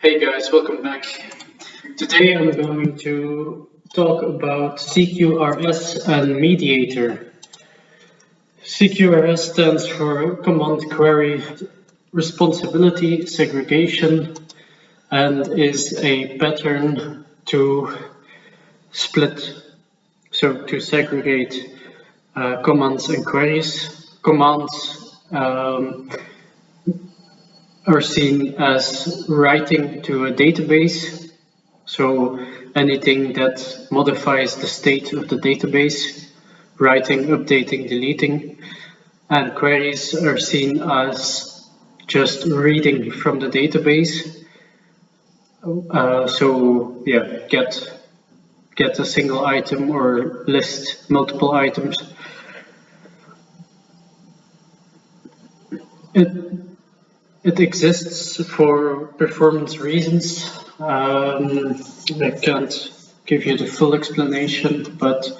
Hey guys, welcome back. Today I'm going to talk about CQRS and MediatR. CQRS stands for Command Query Responsibility Segregation and is a pattern to split, so to segregate commands and queries. Commands are seen as writing to a database, so anything that modifies the state of the database, writing, updating, deleting, and queries are seen as just reading from the database. Get a single item or list multiple items. It exists for performance reasons. I can't give you the full explanation, but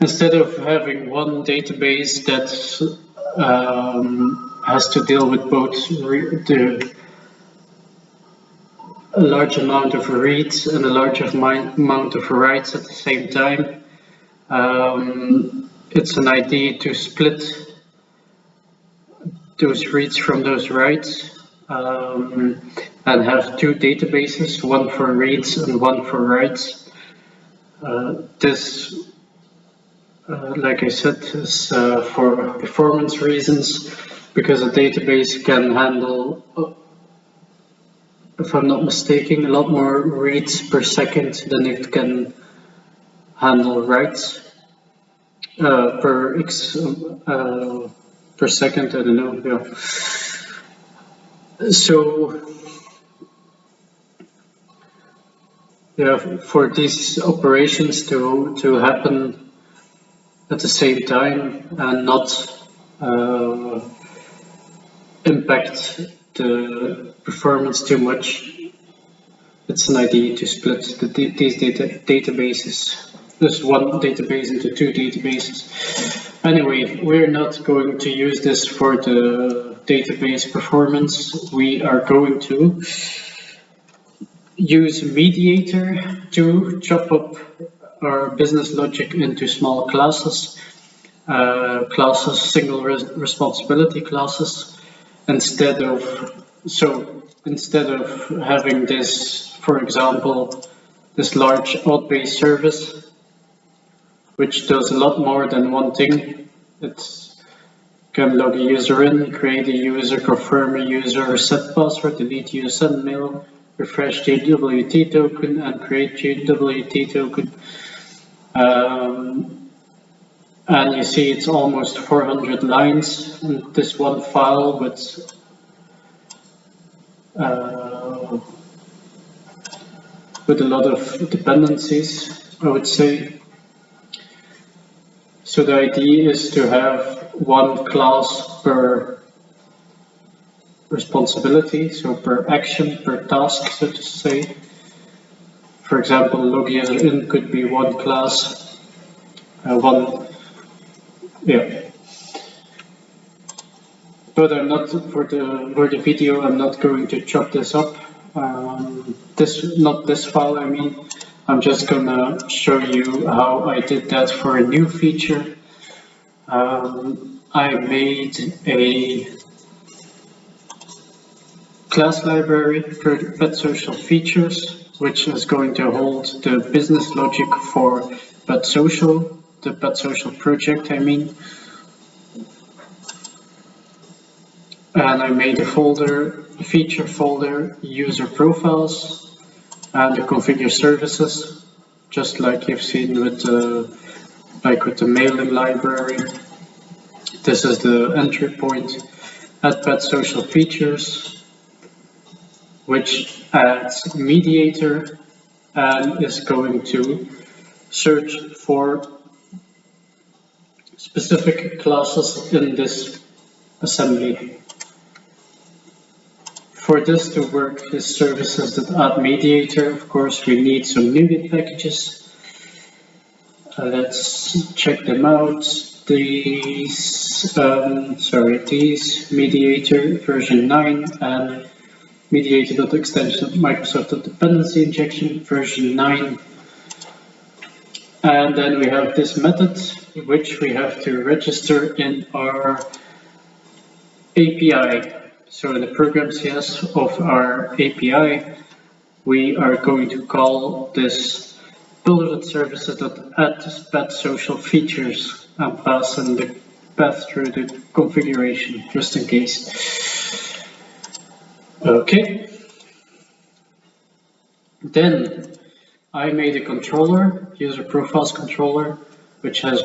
instead of having one database that has to deal with both a large amount of reads and a large amount of writes at the same time, it's an idea to split those reads from those writes and have two databases, one for reads and one for writes. This, like I said, is for performance reasons, because a database can handle, if I'm not mistaken, a lot more reads per second than it can handle writes per second, I don't know, yeah. So, yeah, for these operations to happen at the same time and not impact the performance too much, it's an idea to split these databases. There's one database into two databases. Anyway, we're not going to use this for the database performance. We are going to use MediatR to chop up our business logic into small classes, single responsibility classes, instead of having this, for example, this large auth-based service, which does a lot more than one thing. It can log a user in, create a user, confirm a user, set password, delete user, send mail, refresh JWT token, and create JWT token. And you see it's almost 400 lines in this one file with a lot of dependencies, I would say. So the idea is to have one class per responsibility, so per action, per task, so to say. For example, log user in could be one class, But I'm not, for the video, I'm not going to chop this up. Not this file, I mean. I'm just gonna show you how I did that for a new feature. I made a class library for pet social features, which is going to hold the business logic for pet social, the pet social project, I mean. And I made a folder, a feature folder, user profiles, and the configure services, just like you've seen with the mailing library. This is the entry point. Add pet social features, which adds MediatR and is going to search for specific classes in this assembly. For this to work, this services that add MediatR, of course, we need some NuGet packages. Let's check them out. Tease, MediatR version 9 and mediator.extension.microsoft.dependency injection version 9. And then we have this method, which we have to register in our API. So in the program CS of our API, we are going to call this builder.services.add social features and pass in the path through the configuration, just in case. Okay. Then I made a controller, user profiles controller, which has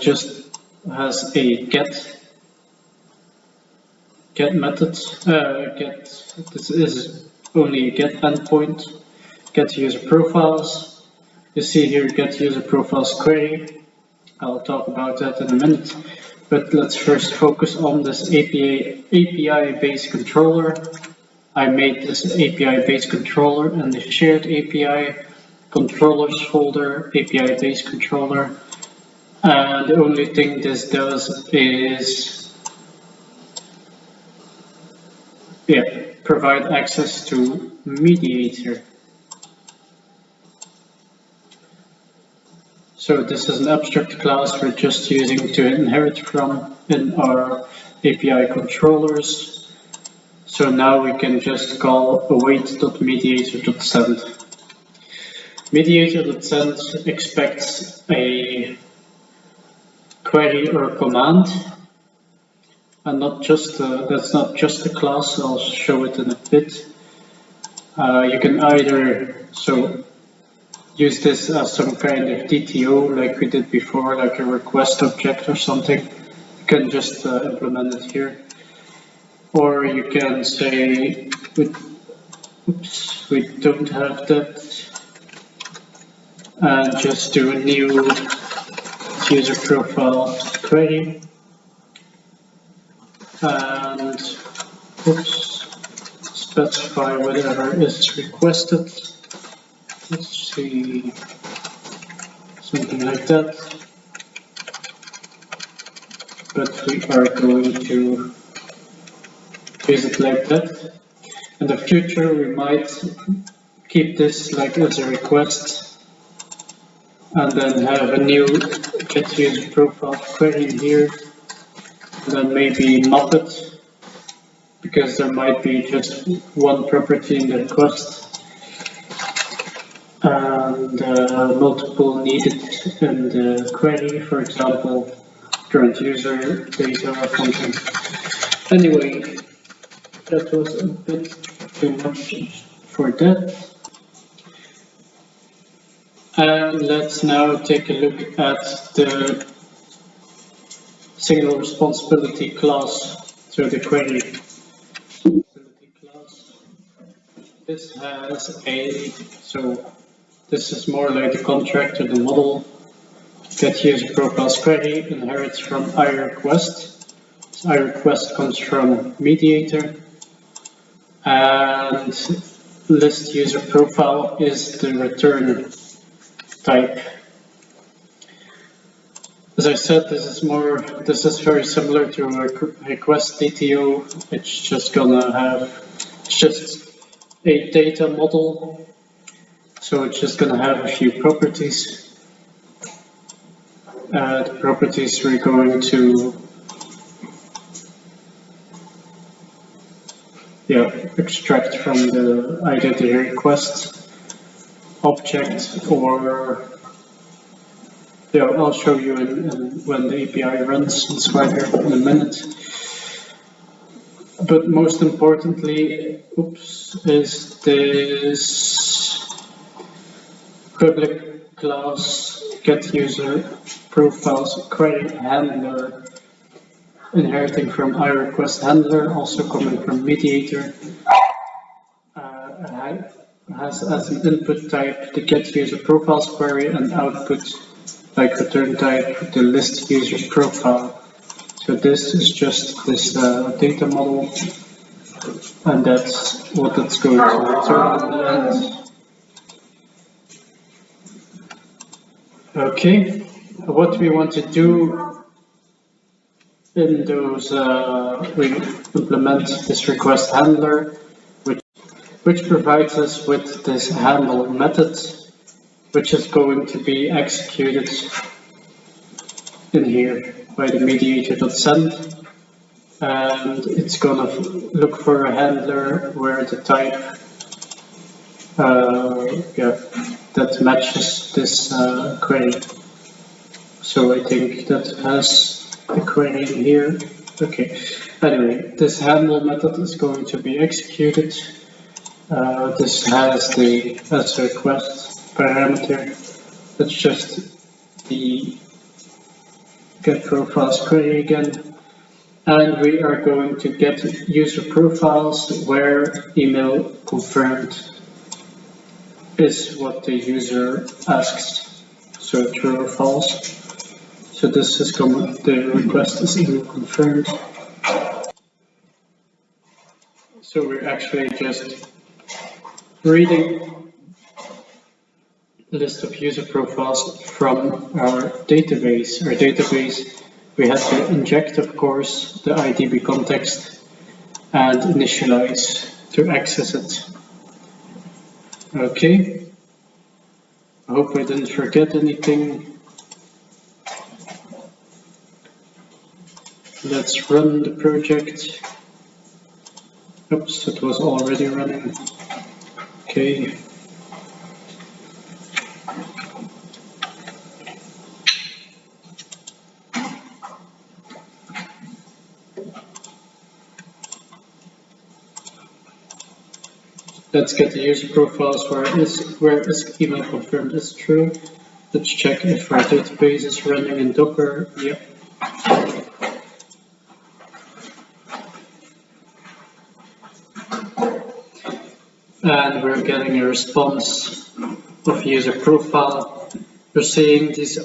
a get method. This is only a get endpoint. Get user profiles. You see here get user profiles query. I'll talk about that in a minute. But let's first focus on this API-based controller. I made this API-based controller in the shared API controllers folder, API-based controller. And the only thing this does is provide access to Mediator. So this is an abstract class we're just using to inherit from in our API controllers. So now we can just call await.mediator.send. Mediator.send expects a query or command, and that's not just a class. I'll show it in a bit. You can either use this as some kind of DTO like we did before, like a request object or something. You can just implement it here. Or you can say, we don't have that, and just do a new user profile query, and specify whatever is requested. Let's see, something like that. But we are going to use it like that. In the future, we might keep this like as a request, and then have a new get user profile query here, and then maybe map it, because there might be just one property in the request and multiple needed in the query, for example, current user data or something. Anyway, that was a bit too much for that. And let's now take a look at the single responsibility class, so the query responsibility class. This has this is more like the contractor, the model. Get user profiles query inherits from iRequest. So iRequest comes from Mediator, and list user profile is the return type. As I said, this is very similar to a request DTO. It's just a data model. So it's just gonna have a few properties. The properties we're going to extract from either the request object, or I'll show you when the API runs in Swagger in a minute. But most importantly, is this public class get user profiles QueryHandler, inheriting from iRequest handler, also coming from Mediator. Has as an input type the get user profiles query, and output like return type the list user profile. So this is just this data model, and that's what it's going to return at the end. Okay, what we want to do in those, we implement this request handler, which which provides us with this handle method, which is going to be executed in here by the mediator.send. And it's gonna look for a handler where the type that matches this query. So I think that has the query in here. Okay. Anyway, this handle method is going to be executed. This has the as request parameter. That's just the get profiles query again. And we are going to get user profiles where email confirmed is what the user asks. So true or false. So this is the request is email confirmed. So we're actually just reading a list of user profiles from our database. Our database, we had to inject, of course, the IDB context and initialize to access it. Okay. I hope I didn't forget anything. Let's run the project. Oops, it was already running. Okay. Let's get the user profiles where is email confirmed is true. Let's check if our database is running in Docker. Yep. And we're getting a response of user profile. We're seeing these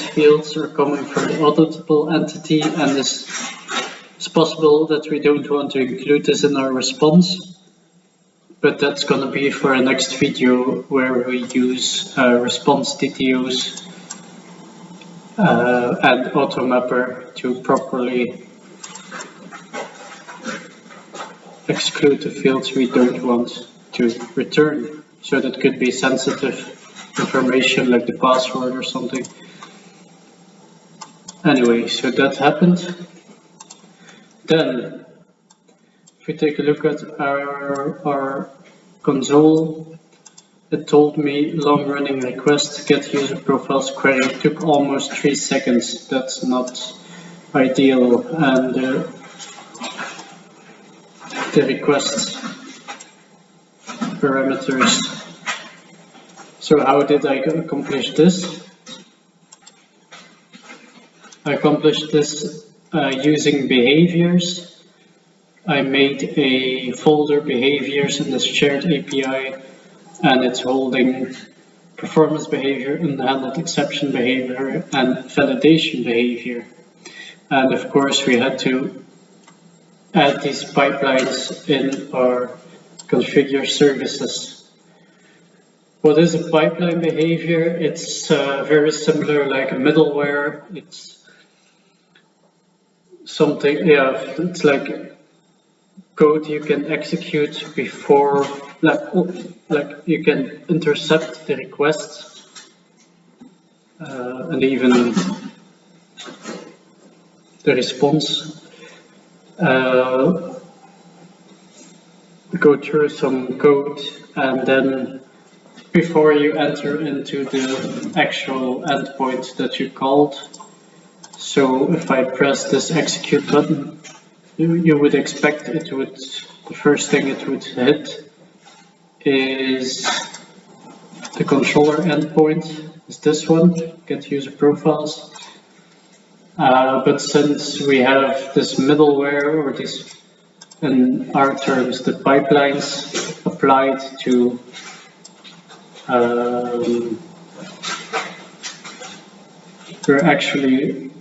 fields are coming from the auditable entity, and it's possible that we don't want to include this in our response, but that's going to be for a next video where we use response DTOs and AutoMapper to properly exclude the fields we don't want to return. So that could be sensitive information like the password or something. Anyway, so that happened. Then, if we take a look at our console, it told me long running request get user profiles query took almost 3 seconds. That's not ideal, and the request parameters. So how did I accomplish this? I accomplished this using behaviors. I made a folder behaviors in this shared API, and it's holding performance behavior, unhandled exception behavior, and validation behavior. And of course, we had to add these pipelines in our configure services. What is a pipeline behavior? It's very similar like a middleware. It's something, it's like code you can execute before, like you can intercept the request and even the response. Go through some code, and then before you enter into the actual endpoint that you called. So if I press this execute button, you would expect it would, the first thing it would hit is the controller endpoint, is this one, get user profiles. But since we have this middleware, or this, in our terms, the pipelines applied to we're actually,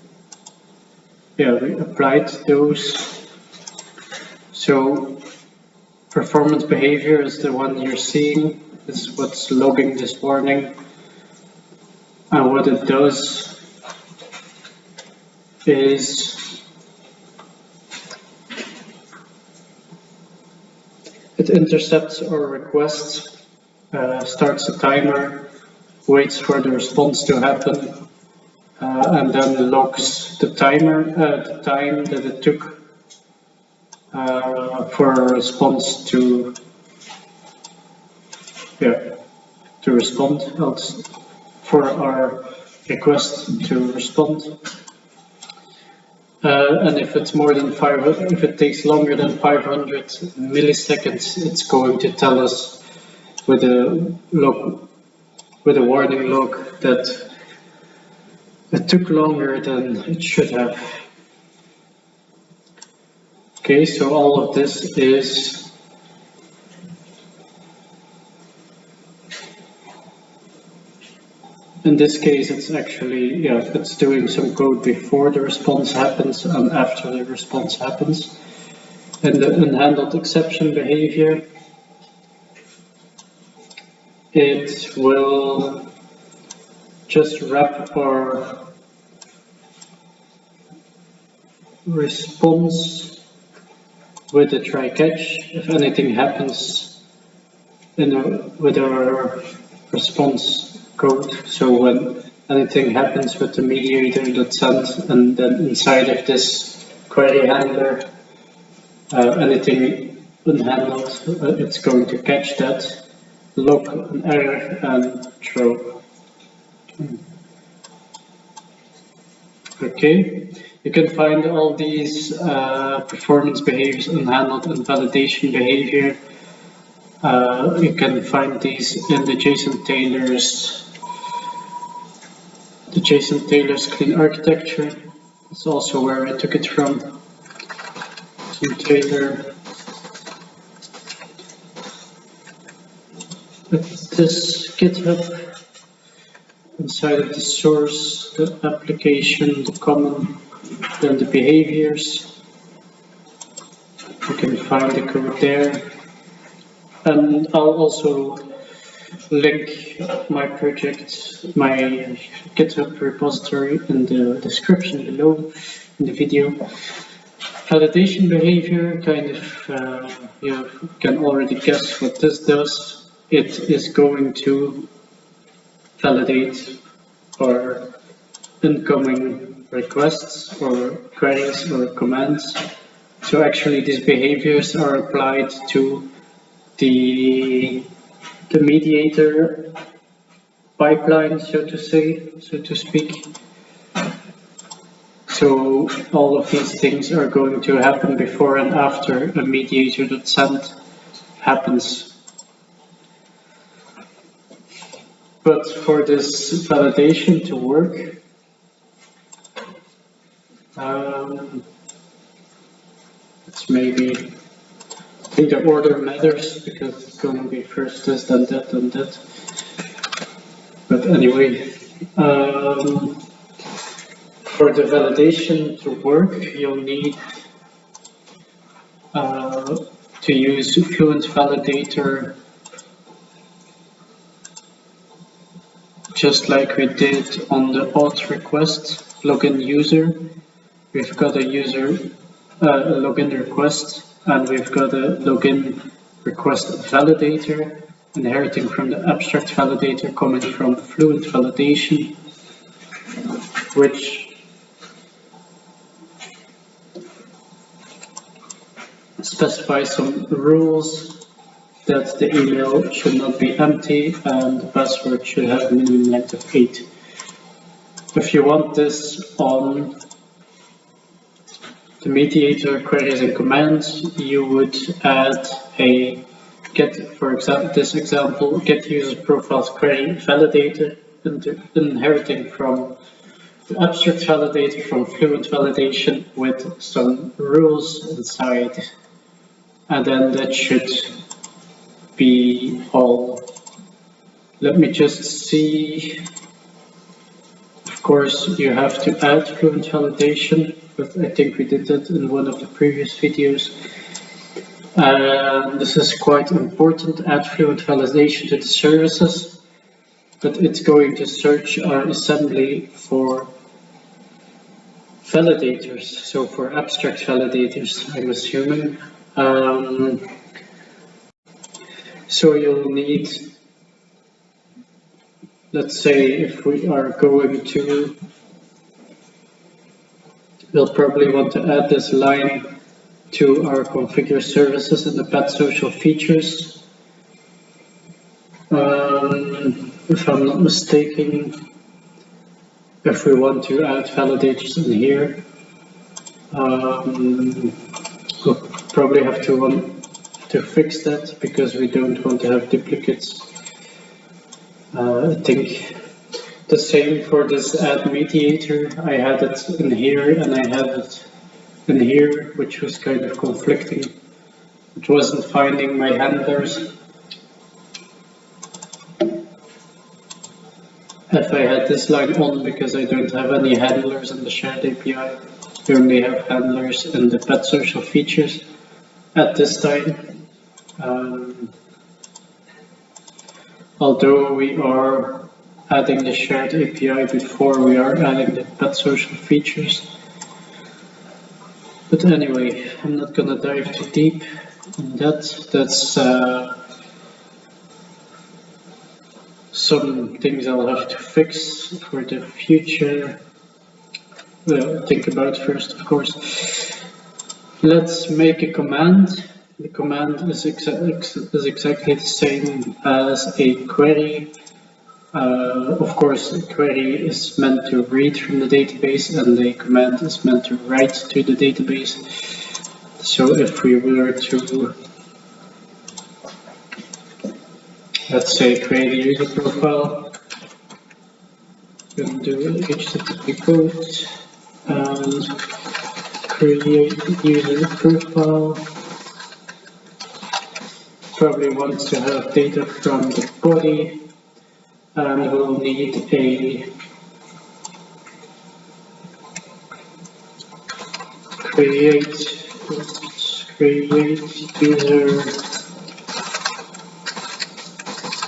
we applied those. So performance behavior is the one you're seeing, this is what's logging this warning. And what it does is it intercepts our request, starts a timer, waits for the response to happen, and then logs the timer, the time that it took for a response to respond, for our request to respond. And if it's more than if it takes longer than 500 milliseconds, it's going to tell us with a warning log that it took longer than it should have. Okay, so all of this is in this case, it's actually, it's doing some code before the response happens and after the response happens. And the unhandled exception behavior, it will just wrap our response with a try catch if anything happens with our response code. So when anything happens with the mediator.send, and then inside of this query handler, anything unhandled, it's going to catch that, log an error, and throw. Okay, you can find all these performance behaviors, unhandled and validation behavior. You can find these in the Jason Taylor's clean architecture. It's also where I took it from. Taylor. This GitHub, inside of the source, the application, the common, then the behaviors. You can find the code there. And I'll also link my project, my GitHub repository in the description below in the video. Validation behavior, kind of, you can already guess what this does. It is going to validate our incoming requests or queries or commands. So actually these behaviors are applied to the mediator pipeline, so to speak. So all of these things are going to happen before and after a mediator.send happens. But for this validation to work, it's maybe, I think the order matters because it's going to be first this, then that, then that. But anyway, for the validation to work, you'll need to use Fluent Validator, just like we did on the auth request login user. We've got a user a login request, and we've got a login request validator inheriting from the abstract validator coming from Fluent Validation, which specifies some rules that the email should not be empty and the password should have a minimum length of 8. If you want this on the mediator queries and commands, you would add a get, for example, this example, get user profiles query validator inheriting from the abstract validator from Fluent Validation with some rules inside. And then that should be all. Let me just see. Of course, you have to add Fluent Validation, but I think we did that in one of the previous videos. This is quite important, add Fluent Validation to the services, but it's going to search our assembly for validators, so for abstract validators, I'm assuming. So you'll need, let's say if we are going to, we'll probably want to add this line to our configure services in the pet social features. If I'm not mistaken, if we want to add validators in here, we'll probably have to want to fix that because we don't want to have duplicates. I think the same for this add mediator. I had it in here and I had it in here, which was kind of conflicting. It wasn't finding my handlers. If I had this line on, because I don't have any handlers in the shared API, we only have handlers in the pet social features at this time. Although we are adding the shared API before we are adding the pet social features. But anyway, I'm not gonna dive too deep in that. That's some things I'll have to fix for the future. Well, think about first, of course. Let's make a command. The command is exactly the same as a query. Of course, a query is meant to read from the database and the command is meant to write to the database. So if we were to, let's say, create a user profile, we're going to do HTTP code and create user profile. Probably want to have data from the body. And we'll need a create user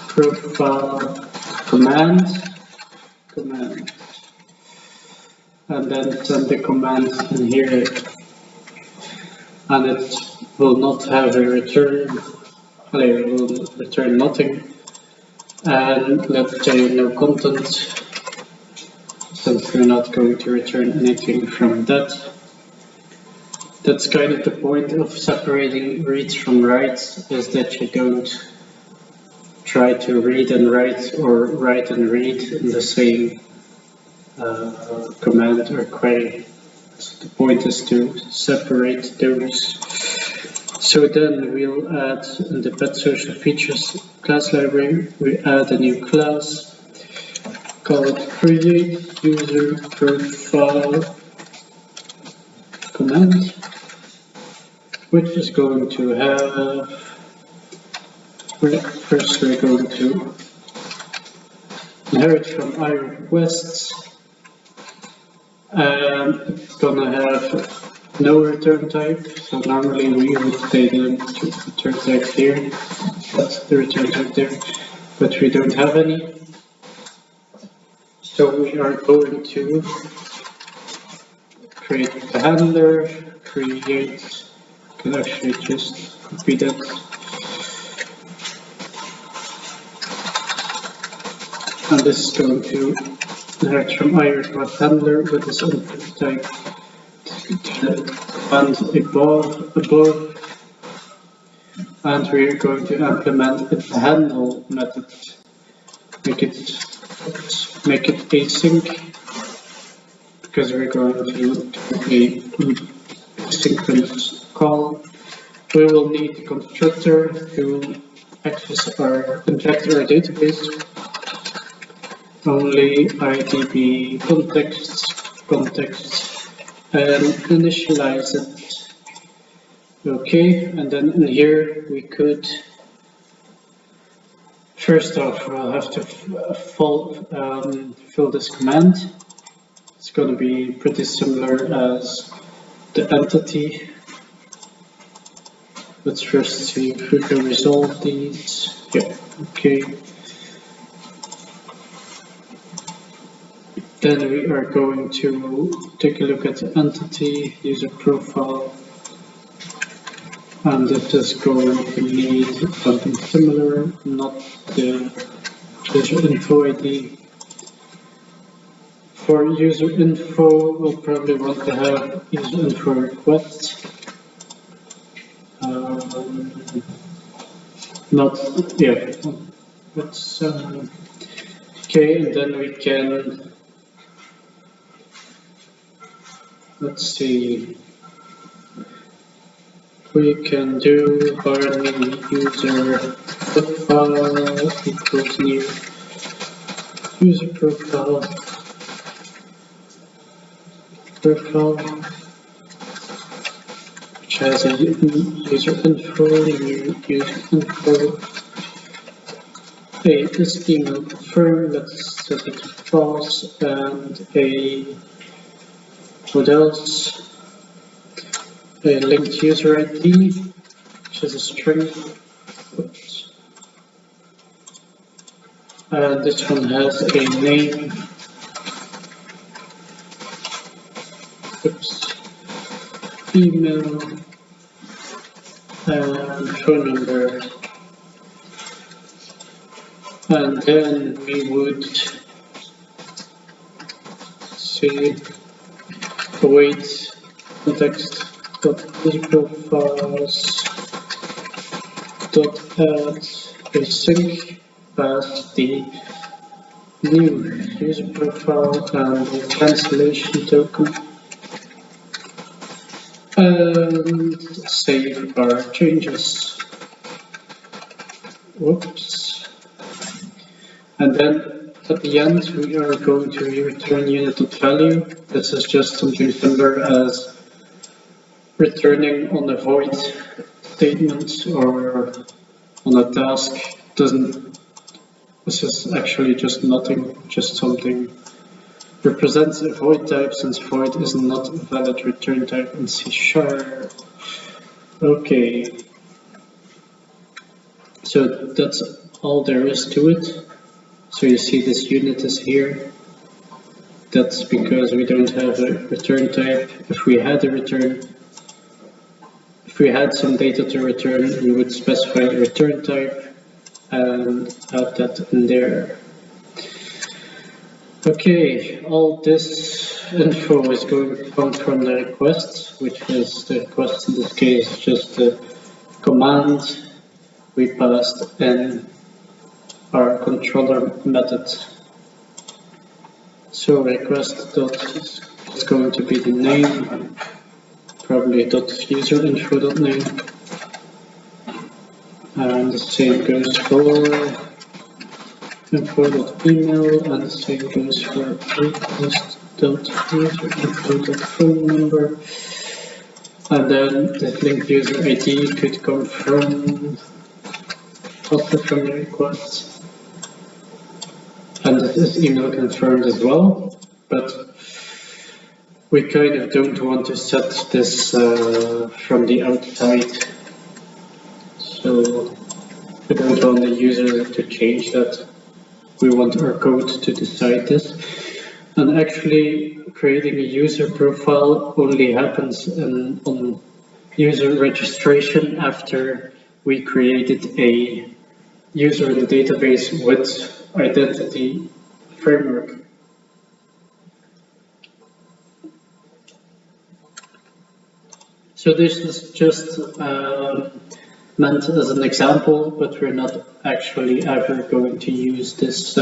profile command, and then send the command in here, and it will not have a return. It will return nothing. And let's say no content, since we're not going to return anything from that. That's kind of the point of separating reads from writes, is that you don't try to read and write or write and read in the same command or query. So the point is to separate those. So then we'll add in the pet social features class library, we add a new class called create user profile command, which is going to have, first we're going to inherit from iRequests, and it's gonna have no return type. So normally we would say the return type here, that's the return type there, but we don't have any. So we are going to create the handler, create, can actually just copy that. And this is going to inherit from iRequest handler with this input type and above, and we are going to implement the handle method. Make it async, because we're going to do a synchronous call. We will need the constructor to access our inject our database. Only IDB context and initialize it. Okay, and then in here we could, first off, we'll have to fill this command. It's going to be pretty similar as the entity. Let's first see if we can resolve these. Yeah, okay. Then we are going to take a look at the entity, user profile, And this is going to need something similar, not the user info ID. For user info, we'll probably want to have user info request. Not, yeah, that's, okay, and then we can, let's see, we can do barney user profile equals new user profile, which has a user info, new user info, this email confirm, let's set it to false, and a, what else? A linked user ID, which is a string. Oops. And this one has a name. Oops. Email and phone number. And then we would say await context dot user profiles dot add async past the new user profile and the cancellation token, and save our changes. Whoops. And then at the end we are going to return unit.value. This is just something similar as returning on a void statement or on a task. This is actually just nothing, just something. Represents a void type since void is not a valid return type in C#. Okay. So that's all there is to it. So you see this unit is here. That's because we don't have a return type. If we had some data to return, we would specify a return type and add that in there. Okay, all this info is going to come from the request, which is the request in this case just the command we passed in our controller method. So request dot is going to be the name, probably dot user info dot name, and the same goes for info dot email, and the same goes for request dot user info dot phone number, and then the linked user ID could come from also from the request. And this is email confirmed as well, but we kind of don't want to set this from the outside. So we don't want the user to change that. We want our code to decide this. And actually creating a user profile only happens on user registration after we created a user in the database with identity framework. So this is just meant as an example, but we're not actually ever going to use this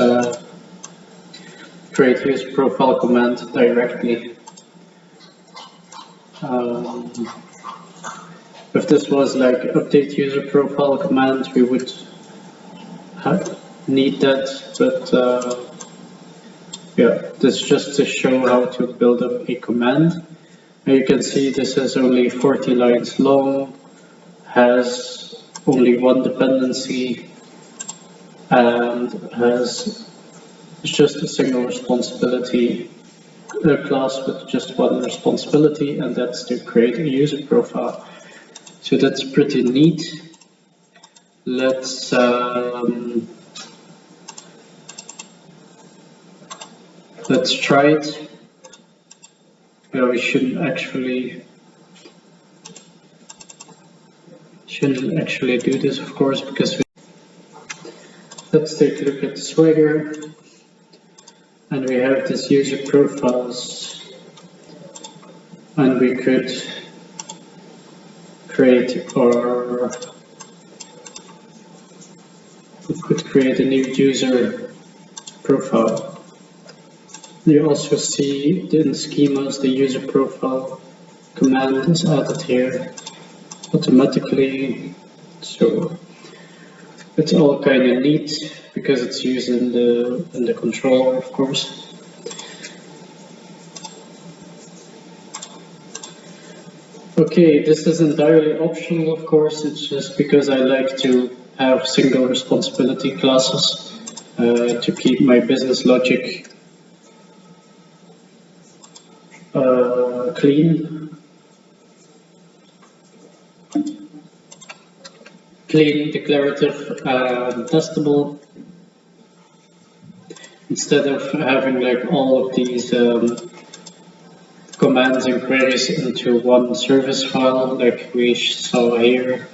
create user profile command directly. If this was like update user profile command, we would need that, but yeah, this is just to show how to build up a command. And you can see this is only 40 lines long, has only one dependency, and has just a single responsibility class with just one responsibility, and that's to create a user profile. So that's pretty neat. Let's try it. Yeah, we shouldn't actually. shouldn't actually do this, of course, because let's take a look at the Swagger, and we have this user profiles, and we could create a new user profile. You also see in schemas the user profile command is added here automatically, so it's all kind of neat because it's used in the controller, of course. Okay, this is entirely optional, of course. It's just because I like to have single responsibility classes to keep my business logic clean, declarative, and testable, instead of having like all of these commands and queries into one service file like we saw here.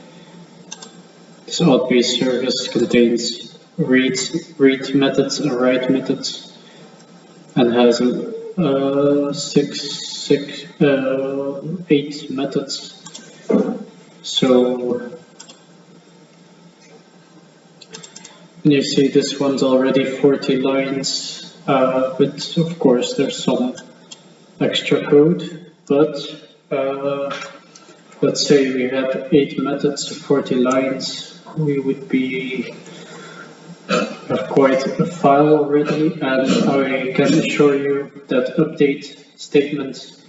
This auth-based service contains read methods and write methods and has 8 methods. So you see this one's already 40 lines, but of course there's some extra code, but let's say we had 8 methods, 40 lines, we would be quite a file already, and I can assure you that update statements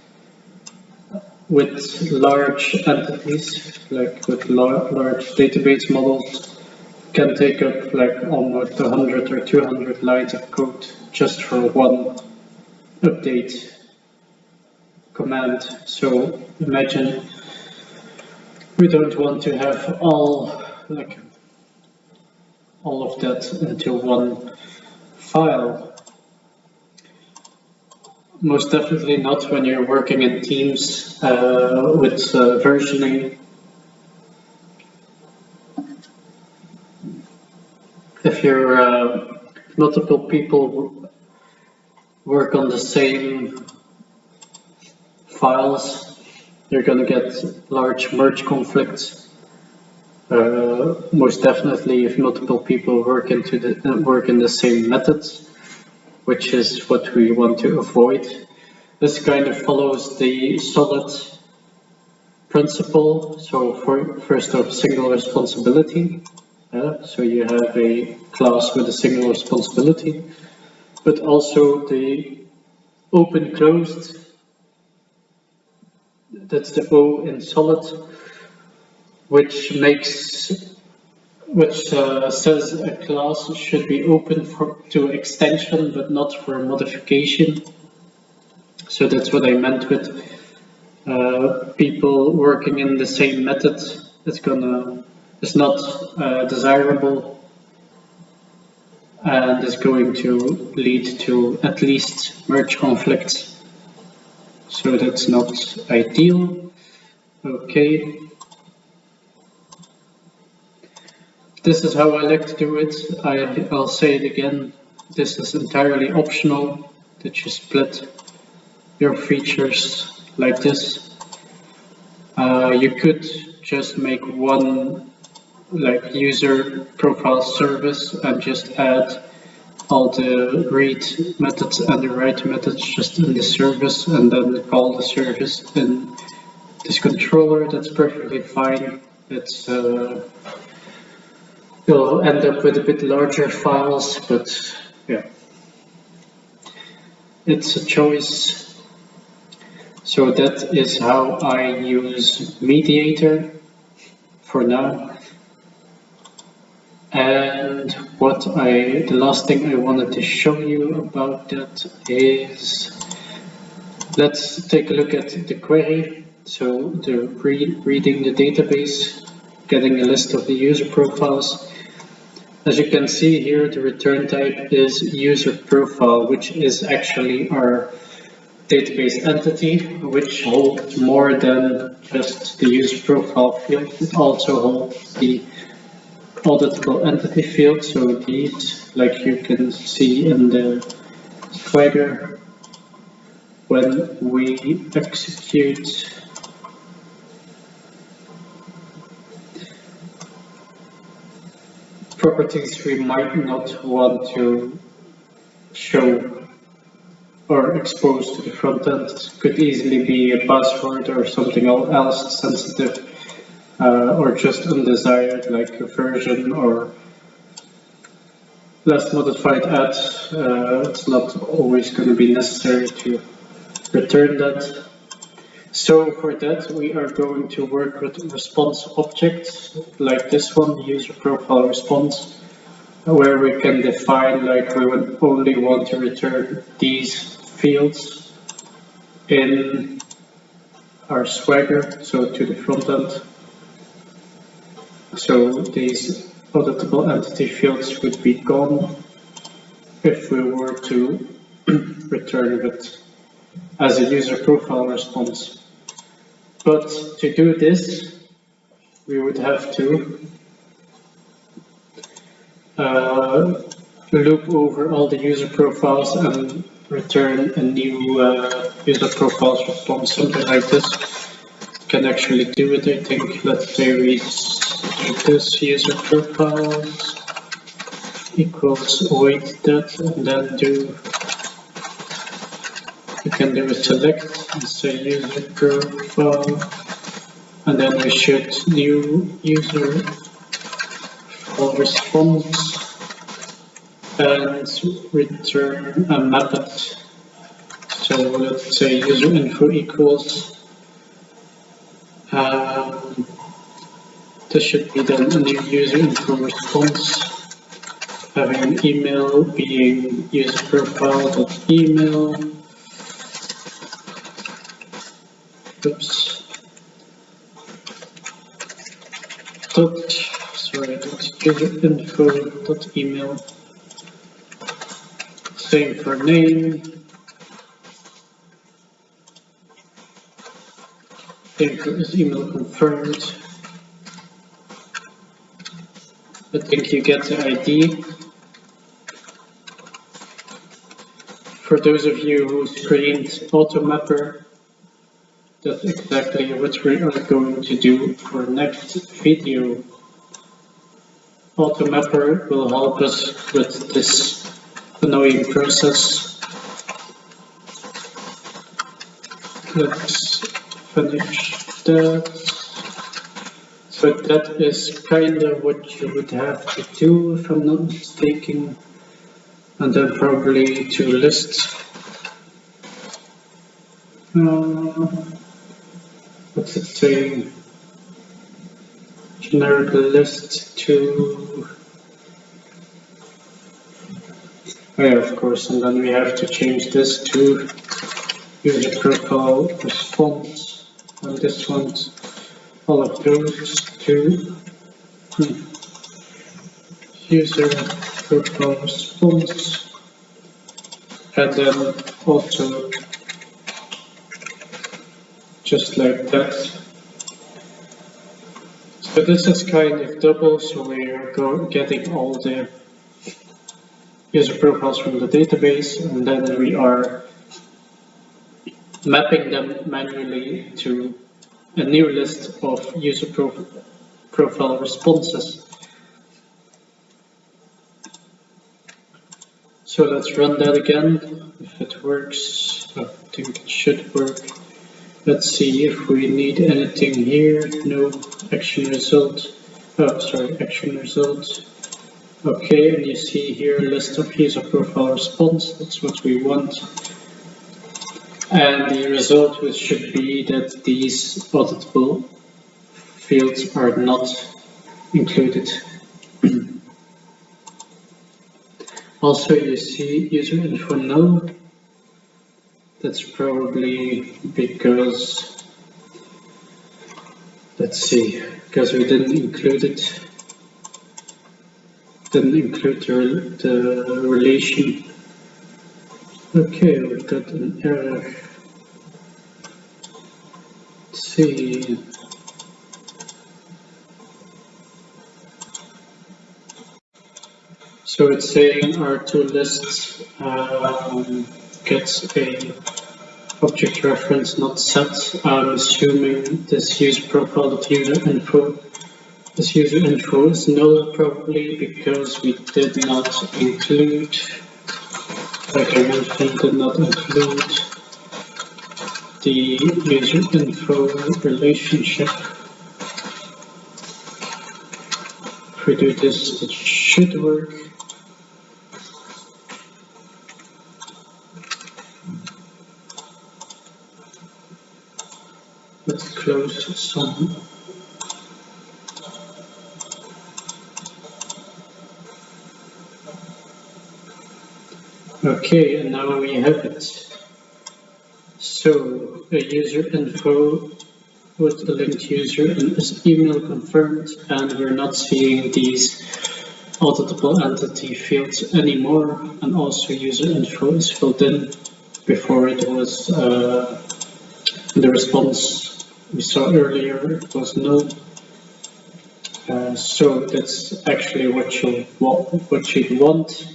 with large entities, like with large database models, can take up like almost 100 or 200 lines of code just for one update command. So imagine we don't want to have all of that into one file. Most definitely not when you're working in teams with versioning. If you're multiple people work on the same files, you're going to get large merge conflicts. Most definitely if multiple people work in the same methods, which is what we want to avoid. This kind of follows the solid principle. So first off, single responsibility. So you have a class with a single responsibility, but also the open closed, that's the O in solid, which says a class should be open to extension but not for modification. So that's what I meant with people working in the same method. It's not desirable and is going to lead to at least merge conflicts. So that's not ideal. Okay. This is how I like to do it. I'll say it again. This is entirely optional, that you split your features like this. You could just make one like user profile service and just add all the read methods and the write methods just in the service and then call the service in this controller. That's perfectly fine. It's you'll end up with a bit larger files, but yeah, it's a choice. So that is how I use MediatR for now. And the last thing I wanted to show you about that is, let's take a look at the query. So the reading the database, getting a list of the user profiles. As you can see here, the return type is user profile, which is actually our database entity, which holds more than just the user profile field. It also holds the auditable entity field, so these, like you can see in the Swagger, when we execute properties we might not want to show or expose to the front end. It could easily be a password or something else sensitive, or just undesired, like a version or less modified add. It's not always going to be necessary to return that. So for that, we are going to work with response objects like this one, user profile response, where we can define, like, we would only want to return these fields in our Swagger, so to the front end. So these auditable entity fields would be gone if we were to return it as a user profile response. But to do this, we would have to loop over all the user profiles and return a new user profiles response, something like this. Can actually do it, I think. Let's say we do this user profiles equals await that, and then we can do a select and say user profile, and then we should new user response and return a method. So let's say user info equals. This should be then a new user info response, having an email being user profile.email. Oops. User info.email. Same for name. Same for is email confirmed. I think you get the ID. For those of you who screened AutoMapper, that's exactly what we are going to do for next video. AutoMapper will help us with this annoying process. Let's finish that. So that is kind of what you would have to do, if I'm not mistaken. And then probably to list. What's it saying? Generic list to. Oh yeah, of course, and then we have to change this to user profile response, and this one, all of those to user profile response, and then also just like that. So this is kind of double, so we are getting all the user profiles from the database, and then we are mapping them manually to a new list of user profile responses. So let's run that again. If it works, I think it should work. Let's see if we need anything here. No, action result. Oh, sorry, action result. Okay, and you see here list of user profile response. That's what we want. And the result should be that these auditable fields are not included. Also, you see user info null. That's probably because, let's see, because we didn't include it. Didn't include the relation. Okay, we got an error. see. So it's saying our two lists gets a object reference not set. I'm assuming this user profile dot user info. This user info is null probably because we did not include, like I mentioned, did not include the user info relationship. If we do this, it should work. Let's close some. Okay, and now we have it. So a user info with a linked user and is email confirmed, and we're not seeing these auditable entity fields anymore, and also user info is filled in. Before it was the response we saw earlier, it was null. So that's actually what you'd want.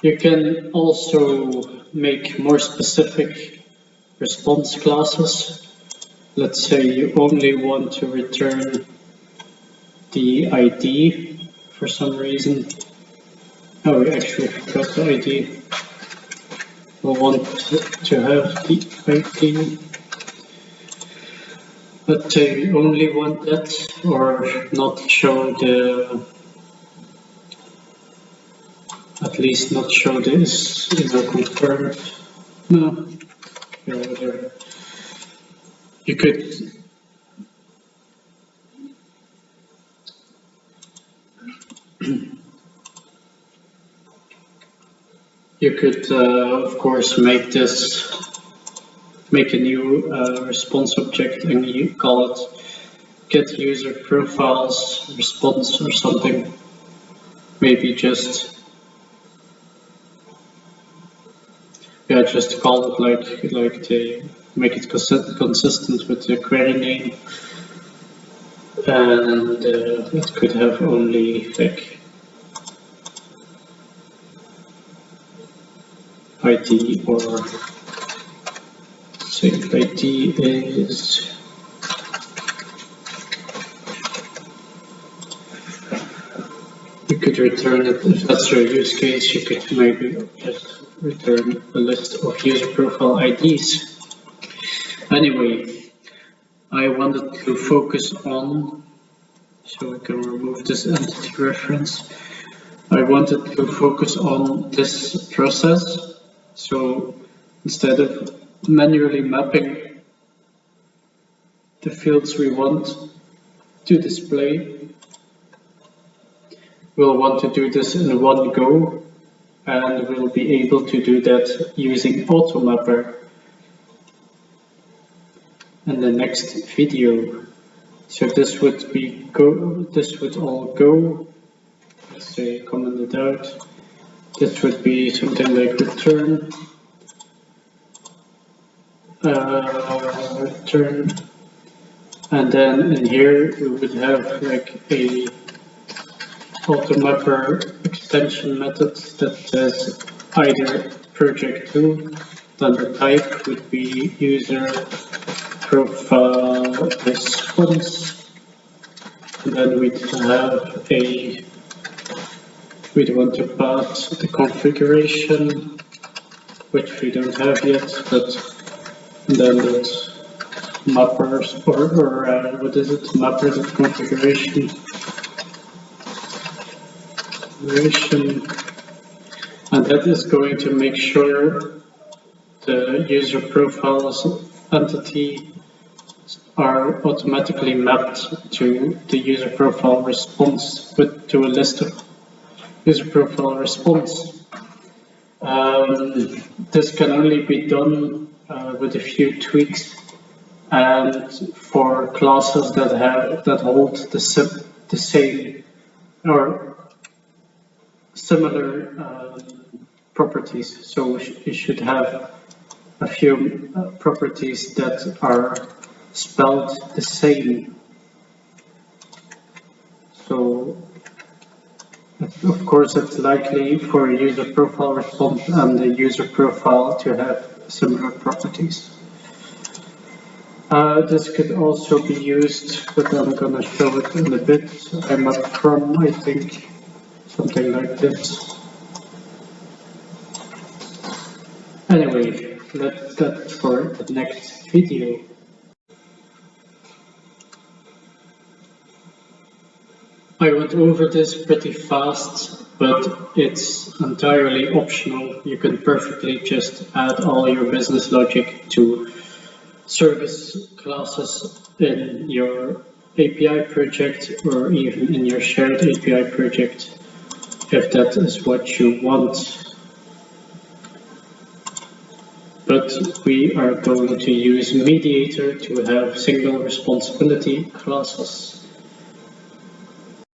You can also make more specific response classes. Let's say you only want to return the ID for some reason. Oh, we actually forgot the ID. We'll want to have the ID. But we only want that, or not show the, at least not show this confirmed. No, yeah, whatever. You could of course make a new response object and you call it get user profiles response or something. Maybe just call it like they make it consistent with the query name, and it could have only like ID, or say ID is you could return it. If that's your use case, you could maybe just return a list of user profile IDs. Anyway, I wanted to focus on, so we can remove this entity reference. I wanted to focus on this process. So instead of manually mapping the fields we want to display, we'll want to do this in one go, and we'll be able to do that using AutoMapper in the next video. So this would all go. Let's say comment it out. This would be something like return, and then in here we would have like a AutoMapper extension method that says either project2, then the type would be user profile response, and then we'd have we'd want to pass the configuration, which we don't have yet, but then that's mappers, or what is it, mappers of configuration, and that is going to make sure the user profiles entity are automatically mapped to the user profile response, to a list of user profile response. This can only be done with a few tweaks, and for classes that hold the same or similar properties. So you should have a few properties that are spelled the same. So, of course, it's likely for a user profile response and the user profile to have similar properties. This could also be used, but I'm gonna show it in a bit. I'm up from, I think, something like this. Anyway, that's that for the next video. I went over this pretty fast, but it's entirely optional. You can perfectly just add all your business logic to service classes in your API project or even in your shared API project, if that is what you want. But we are going to use MediatR to have single responsibility classes.